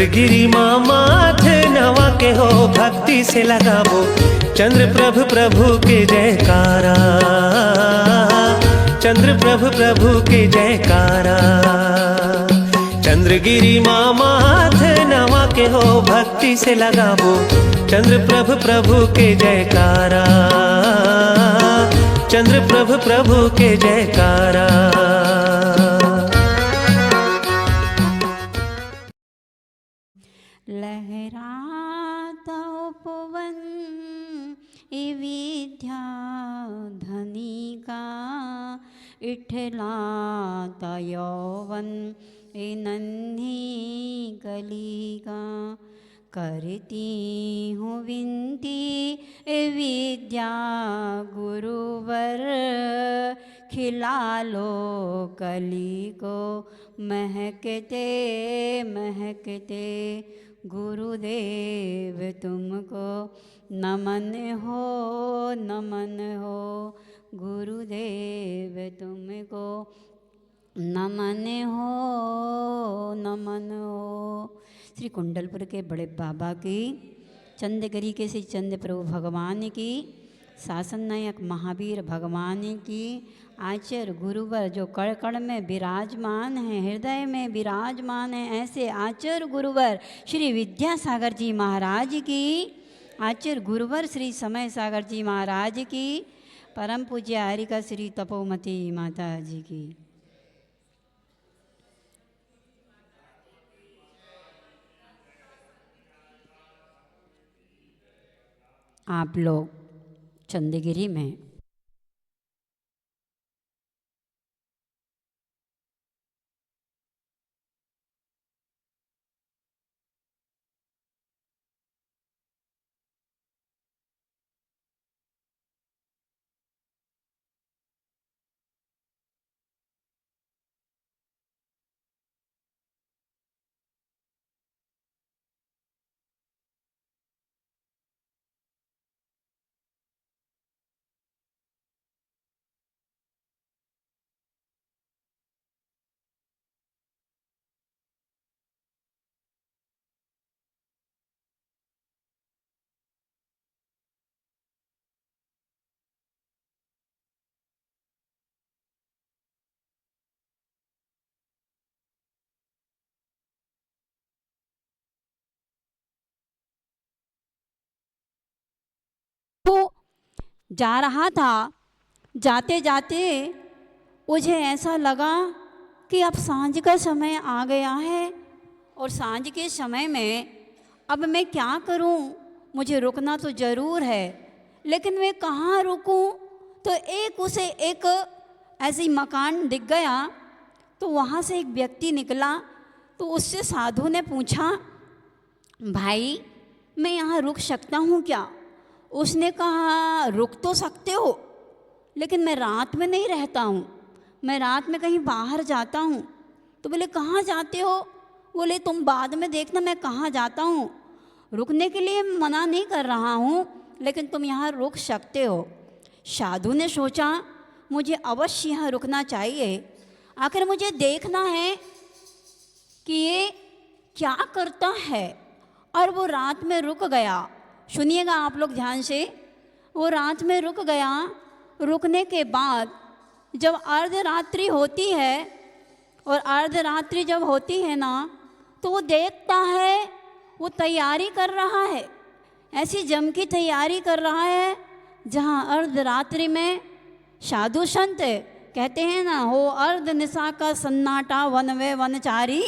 चंद्रगिरी माँ माथे नवा के हो, भक्ति से लगाबो चंद्र प्रभु प्रभु के जयकारा, चंद्र प्रभु प्रभु के जयकारा। चंद्रगिरी माँ माथे नवा के हो, भक्ति से लगाबो चंद्र प्रभु प्रभु के जयकारा, चंद्र प्रभु प्रभु के जयकारा। लहराता उपवन ए विद्या धनी का, इठलाता यौवन ए नन्ही कली का। करती हूँ विनती ए विद्या गुरुवर, खिला लो कली को महकते महकते। गुरुदेव तुमको नमन हो नमन हो, गुरुदेव तुमको नमन हो नमन हो। श्री कुंडलपुर के बड़े बाबा की, चंदगिरी के श्री चंद प्रभु भगवान की, शासन नायक महावीर भगवान की, आचार्य गुरुवर जो कण कण में विराजमान है, हृदय में विराजमान है, ऐसे आचार्य गुरुवर श्री विद्यासागर जी महाराज की, आचार्य गुरुवर श्री समय सागर जी महाराज की, परम पूज्य हरिका श्री तपोमती माता जी की। आप लोग चंदगिरी में जा रहा था, जाते जाते मुझे ऐसा लगा कि अब सांझ का समय आ गया है और सांझ के समय में अब मैं क्या करूं, मुझे रुकना तो ज़रूर है, लेकिन मैं कहाँ रुकूं। तो उसे एक ऐसी मकान दिख गया, तो वहाँ से एक व्यक्ति निकला, तो उससे साधु ने पूछा, भाई मैं यहाँ रुक सकता हूँ क्या? उसने कहा, रुक तो सकते हो, लेकिन मैं रात में नहीं रहता हूँ, मैं रात में कहीं बाहर जाता हूँ। तो बोले कहाँ जाते हो? बोले तुम बाद में देखना मैं कहाँ जाता हूँ, रुकने के लिए मना नहीं कर रहा हूँ, लेकिन तुम यहाँ रुक सकते हो। साधु ने सोचा मुझे अवश्य यहाँ रुकना चाहिए, आखिर मुझे देखना है कि ये क्या करता है। और वो रात में रुक गया। सुनिएगा आप लोग ध्यान से, वो रात में रुक गया। रुकने के बाद जब अर्धरात्रि होती है, और अर्धरात्रि जब होती है ना, तो वो देखता है वो तैयारी कर रहा है, ऐसी जम की तैयारी कर रहा है जहाँ अर्धरात्रि में साधु संत कहते हैं ना, हो अर्ध निशा का सन्नाटा वन वे वनचारी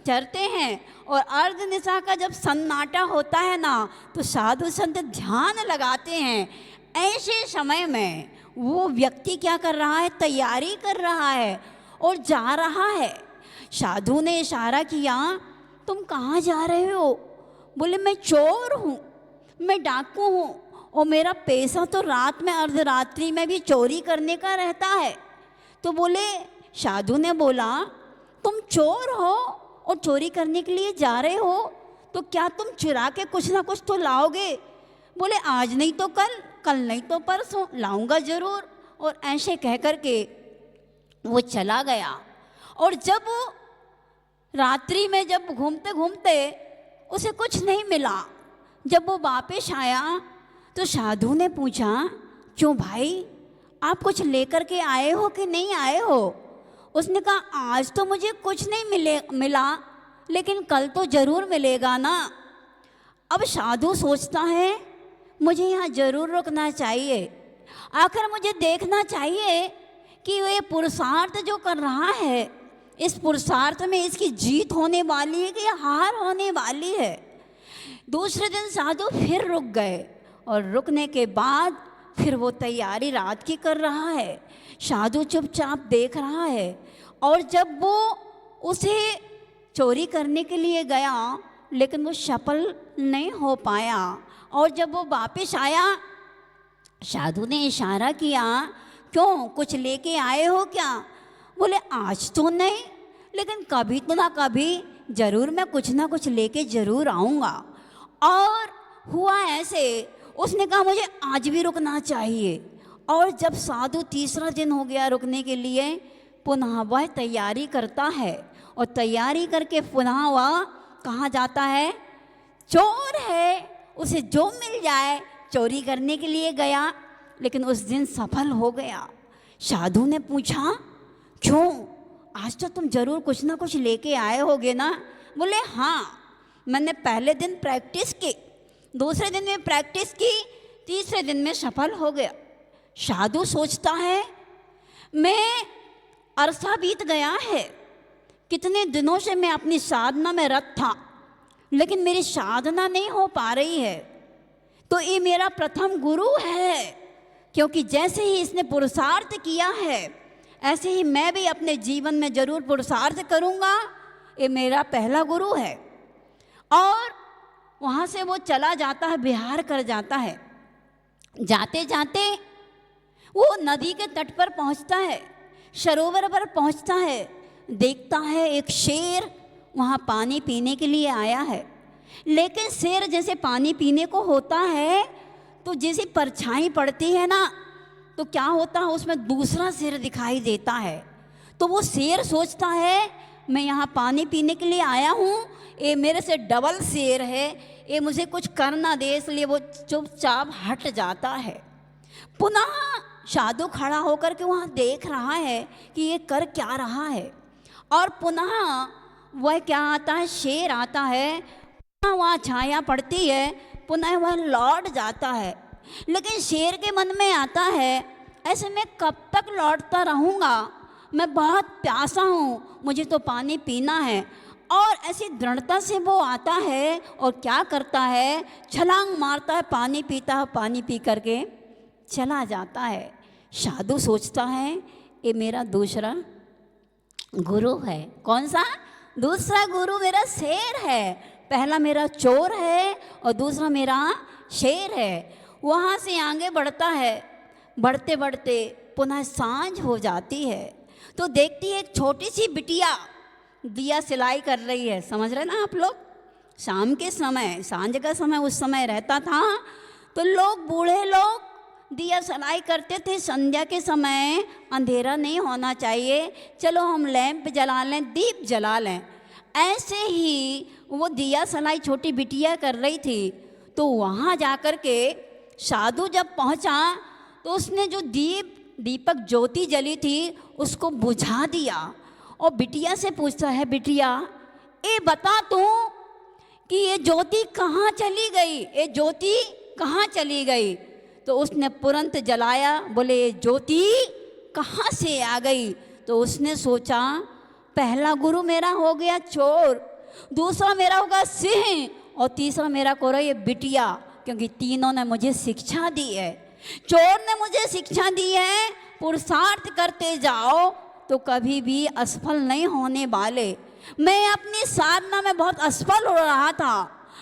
चरते हैं। और अर्ध निशा का जब सन्नाटा होता है ना, तो साधु संत ध्यान लगाते हैं। ऐसे समय में वो व्यक्ति क्या कर रहा है, तैयारी कर रहा है और जा रहा है। साधु ने इशारा किया, तुम कहाँ जा रहे हो? बोले मैं चोर हूँ, मैं डाकू हूँ, और मेरा पैसा तो रात में अर्धरात्रि में भी चोरी करने का रहता है। तो बोले, साधु ने बोला, तुम चोर हो और चोरी करने के लिए जा रहे हो, तो क्या तुम चुरा के कुछ ना कुछ तो लाओगे? बोले आज नहीं तो कल, कल नहीं तो परसों लाऊंगा ज़रूर। और ऐसे कह कर के वो चला गया। और जब रात्रि में जब घूमते घूमते उसे कुछ नहीं मिला। जब वो वापस आया तो साधु ने पूछा, क्यों भाई, आप कुछ लेकर के आए हो कि नहीं आए हो? उसने कहा, आज तो मुझे कुछ नहीं मिला, लेकिन कल तो ज़रूर मिलेगा ना। अब साधु सोचता है, मुझे यहाँ ज़रूर रुकना चाहिए, आखिर मुझे देखना चाहिए कि ये पुरुषार्थ जो कर रहा है, इस पुरुषार्थ में इसकी जीत होने वाली है कि हार होने वाली है। दूसरे दिन साधु फिर रुक गए और रुकने के बाद फिर वो तैयारी रात की कर रहा है। साधु चुपचाप देख रहा है और जब वो उसे चोरी करने के लिए गया, लेकिन वो सफल नहीं हो पाया। और जब वो वापस आया, साधु ने इशारा किया, क्यों, कुछ लेके आए हो क्या? बोले, आज तो नहीं, लेकिन कभी तो ना कभी ज़रूर मैं कुछ ना कुछ लेके ज़रूर आऊँगा। और हुआ ऐसे, उसने कहा, मुझे आज भी रुकना चाहिए। और जब साधु तीसरा दिन हो गया रुकने के लिए, पुनः वह तैयारी करता है और तैयारी करके पुनः वह कहाँ जाता है? चोर है, उसे जो मिल जाए चोरी करने के लिए गया, लेकिन उस दिन सफल हो गया। साधु ने पूछा, क्यों, आज तो तुम ज़रूर कुछ ना कुछ लेके आए होगे ना? बोले, हाँ, मैंने पहले दिन प्रैक्टिस की, दूसरे दिन में प्रैक्टिस की, तीसरे दिन में सफल हो गया। साधु सोचता है, मैं अरसा बीत गया है, कितने दिनों से मैं अपनी साधना में रत था, लेकिन मेरी साधना नहीं हो पा रही है। तो ये मेरा प्रथम गुरु है, क्योंकि जैसे ही इसने पुरुषार्थ किया है, ऐसे ही मैं भी अपने जीवन में ज़रूर पुरुषार्थ करूँगा। ये मेरा पहला गुरु है। और वहाँ से वो चला जाता है, विहार कर जाता है। जाते जाते वो नदी के तट पर पहुँचता है, सरोवर पर पहुँचता है, देखता है एक शेर वहाँ पानी पीने के लिए आया है। लेकिन शेर जैसे पानी पीने को होता है, तो जैसे परछाई पड़ती है ना, तो क्या होता है, उसमें दूसरा शेर दिखाई देता है। तो वो शेर सोचता है, मैं यहाँ पानी पीने के लिए आया हूँ, ये मेरे से डबल शेर है, ये मुझे कुछ कर ना दे, इसलिए वो चुपचाप हट जाता है। पुनः साधु खड़ा होकर के वहाँ देख रहा है कि ये कर क्या रहा है। और पुनः वह क्या आता है, शेर आता है, पुनः वहाँ छाया पड़ती है, पुनः वह लौट जाता है। लेकिन शेर के मन में आता है, ऐसे मैं कब तक लौटता रहूँगा, मैं बहुत प्यासा हूँ, मुझे तो पानी पीना है। और ऐसी दृढ़ता से वो आता है और क्या करता है, छलांग मारता है, पानी पीता है, पानी पी करके चला जाता है। साधु सोचता है, ये मेरा दूसरा गुरु है। कौन सा? दूसरा गुरु मेरा शेर है। पहला मेरा चोर है और दूसरा मेरा शेर है। वहाँ से आगे बढ़ता है, बढ़ते बढ़ते पुनः सांझ हो जाती है, तो देखती है एक छोटी सी बिटिया दिया सिलाई कर रही है। समझ रहे ना आप लोग? शाम के समय, सांझ का समय उस समय रहता था, तो लोग, बूढ़े लोग दिया सिलाई करते थे। संध्या के समय अंधेरा नहीं होना चाहिए, चलो हम लैंप जला लें, दीप जला लें। ऐसे ही वो दिया सिलाई छोटी बिटिया कर रही थी। तो वहाँ जाकर के साधु जब पहुँचा, तो उसने जो दीपक ज्योति जली थी उसको बुझा दिया और बिटिया से पूछता है, बिटिया ये बता तू कि ये ज्योति कहाँ चली गई, ये ज्योति कहाँ चली गई? तो उसने तुरंत जलाया। बोले, ये ज्योति कहाँ से आ गई? तो उसने सोचा, पहला गुरु मेरा हो गया चोर, दूसरा मेरा होगा सिंह और तीसरा मेरा को रहा ये बिटिया, क्योंकि तीनों ने मुझे शिक्षा दी है। चोर ने मुझे शिक्षा दी है, पुरुषार्थ करते जाओ तो कभी भी असफल नहीं होने वाले। मैं अपनी साधना में बहुत असफल हो रहा था,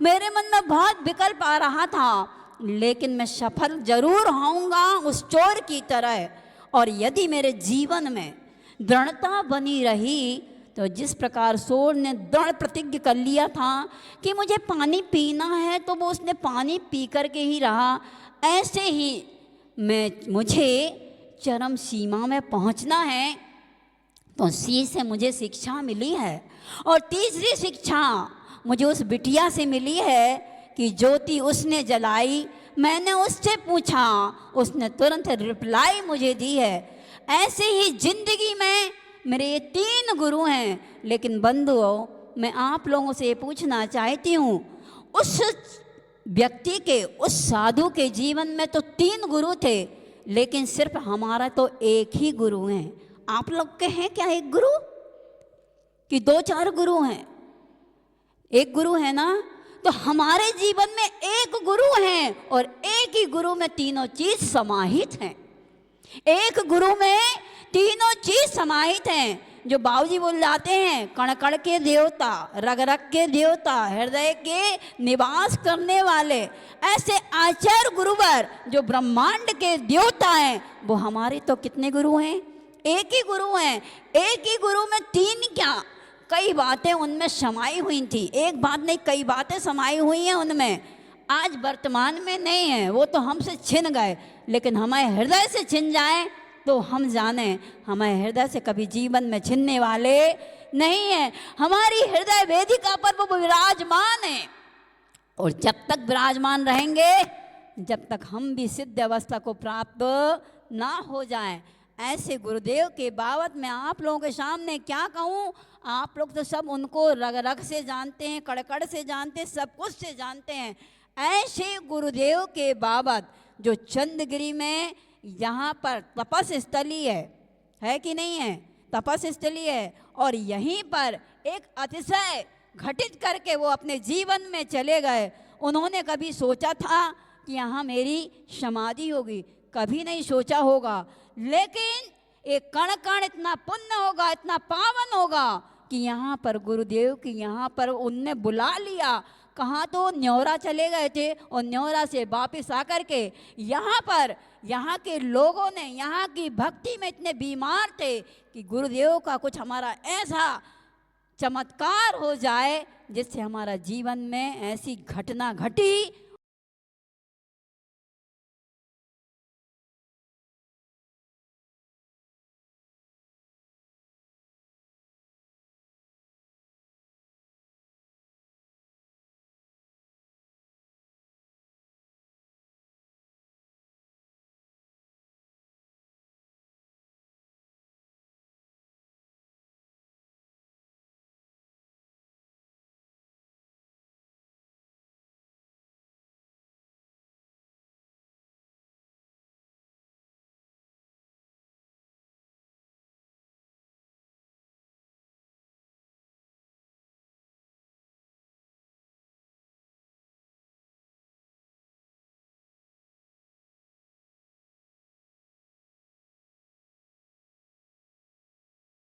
मेरे मन में बहुत विकल्प आ रहा था, लेकिन मैं सफल जरूर होऊंगा उस चोर की तरह। और यदि मेरे जीवन में दृढ़ता बनी रही, तो जिस प्रकार चोर ने दृढ़ प्रतिज्ञा कर लिया था कि मुझे पानी पीना है, तो वो उसने पानी पी कर के ही रहा। ऐसे ही मुझे चरम सीमा में पहुंचना है, तो सी से मुझे शिक्षा मिली है। और तीसरी शिक्षा मुझे उस बिटिया से मिली है कि ज्योति उसने जलाई। मैंने उससे पूछा, उसने तुरंत रिप्लाई मुझे दी है। ऐसे ही जिंदगी में मेरे ये 3 गुरु हैं। लेकिन बंधुओं, मैं आप लोगों से ये पूछना चाहती हूँ, उस व्यक्ति के, उस साधु के जीवन में तो 3 गुरु थे, लेकिन सिर्फ हमारा तो एक ही गुरु है। आप लोग के हैं क्या एक गुरु कि 2-4 गुरु हैं? एक गुरु है ना? तो हमारे जीवन में एक गुरु है और एक ही गुरु में तीनों चीज समाहित हैं। एक गुरु में तीनों चीज समाहित हैं। जो बाबूजी बोल जाते हैं, कण कण के देवता, रग रग के देवता, हृदय के निवास करने वाले, ऐसे आचार्य गुरुवर जो ब्रह्मांड के देवता हैं, वो हमारे तो कितने गुरु हैं? एक ही गुरु हैं। एक ही गुरु में 3 क्या, कई बातें उनमें समाई हुई थी। एक बात नहीं, कई बातें समाई हुई हैं उनमें। आज वर्तमान में नहीं है, वो तो हमसे छिन गए, लेकिन हमारे हृदय से छिन जाए तो हम जाने हमारे हृदय से कभी जीवन में छिनने वाले नहीं है। हमारी हृदय वेदिका पर वो विराजमान है और जब तक विराजमान रहेंगे, जब तक हम भी सिद्ध अवस्था को प्राप्त ना हो जाएं। ऐसे गुरुदेव के बाबत मैं आप लोगों के सामने क्या कहूँ? आप लोग तो सब उनको रग रग से जानते हैं, कड़कड़ से जानते हैं, सब कुछ से जानते हैं। ऐसे गुरुदेव के बाबत जो चंद्रगिरी में यहाँ पर तपस स्थली है कि नहीं है? तपस स्थली है और यहीं पर एक अतिशय घटित करके वो अपने जीवन में चले गए। उन्होंने कभी सोचा था कि यहाँ मेरी समाधि होगी? कभी नहीं सोचा होगा। लेकिन एक कण कण इतना पुण्य होगा, इतना पावन होगा कि यहाँ पर गुरुदेव की यहाँ पर उनने बुला लिया। कहाँ तो न्योरा चले गए थे और न्योरा से वापस आकर के यहाँ पर, यहाँ के लोगों ने यहाँ की भक्ति में इतने बीमार थे कि गुरुदेव का कुछ हमारा ऐसा चमत्कार हो जाए जिससे हमारा जीवन में ऐसी घटना घटी